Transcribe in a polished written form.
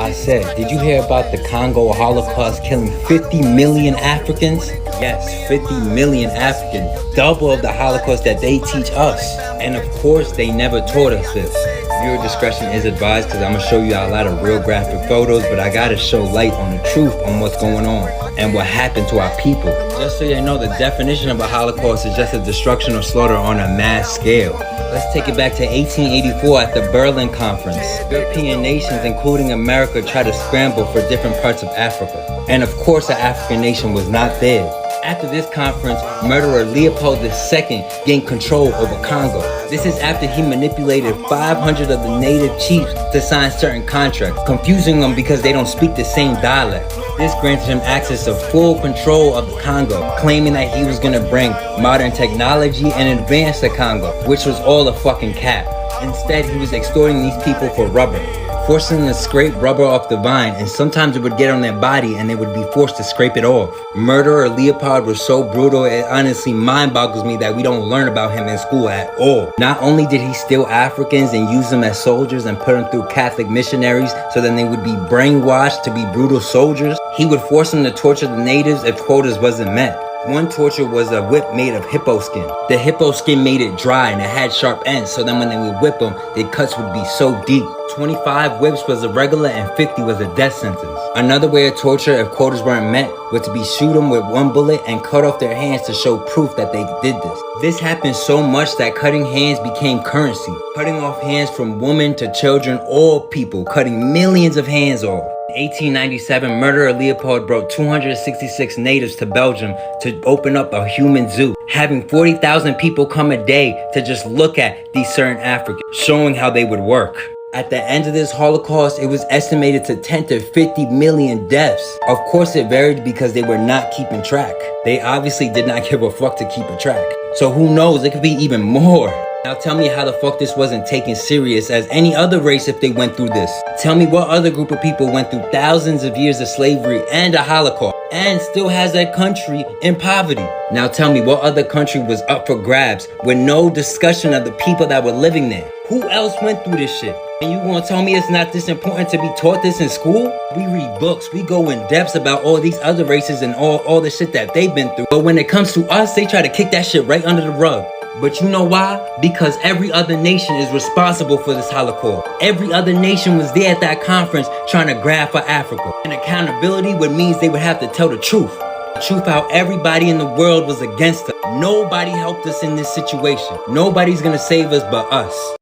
I said, did you hear about the Congo Holocaust killing 50 million Africans? Yes, 50 million Africans, double of the Holocaust that they teach us. And of course, they never taught us this. Viewer discretion is advised because I'm going to show you a lot of real graphic photos, but I got to show light on the truth on what's going on and what happened to our people. Just so you know, the definition of a Holocaust is just a destruction or slaughter on a mass scale. Let's take it back to 1884 at the Berlin Conference. European nations, including America, tried to scramble for different parts of Africa. And of course, an African nation was not there. After this conference, murderer Leopold II gained control over Congo. This is after he manipulated 500 of the native chiefs to sign certain contracts, confusing them because they don't speak the same dialect. This granted him access to full control of the Congo, claiming that he was gonna bring modern technology and advance the Congo, which was all a fucking cap. Instead, he was extorting these people for rubber, forcing them to scrape rubber off the vine, and sometimes it would get on their body and they would be forced to scrape it off. Murderer Leopold was so brutal, it honestly mind boggles me that we don't learn about him in school at all. Not only did he steal Africans and use them as soldiers and put them through Catholic missionaries so then they would be brainwashed to be brutal soldiers, he would force them to torture the natives if quotas wasn't met. One torture was a whip made of hippo skin. The hippo skin made it dry and it had sharp ends, so then when they would whip them, the cuts would be so deep. 25 whips was a regular and 50 was a death sentence. Another way of torture if quotas weren't met was to be shoot them with one bullet and cut off their hands to show proof that they did this. This happened so much that cutting hands became currency. Cutting off hands from women to children, all people, cutting millions of hands off. In 1897, murderer Leopold brought 266 natives to Belgium to open up a human zoo, having 40,000 people come a day to just look at these certain Africans, showing how they would work. At the end of this Holocaust, it was estimated to 10 to 50 million deaths. Of course, it varied because they were not keeping track. They obviously did not give a fuck to keep a track. So who knows, it could be even more. Now tell me how the fuck this wasn't taken serious as any other race if they went through this. Tell me what other group of people went through thousands of years of slavery and a Holocaust and still has their country in poverty. Now tell me what other country was up for grabs with no discussion of the people that were living there. Who else went through this shit? And you gonna tell me it's not this important to be taught this in school? We read books, we go in depths about all these other races and all the shit that they've been through. But when it comes to us, they try to kick that shit right under the rug. But you know why? Because every other nation is responsible for this Holocaust. Every other nation was there at that conference trying to grab for Africa. And accountability would means they would have to tell the truth. The truth how everybody in the world was against us. Nobody helped us in this situation. Nobody's gonna save us but us.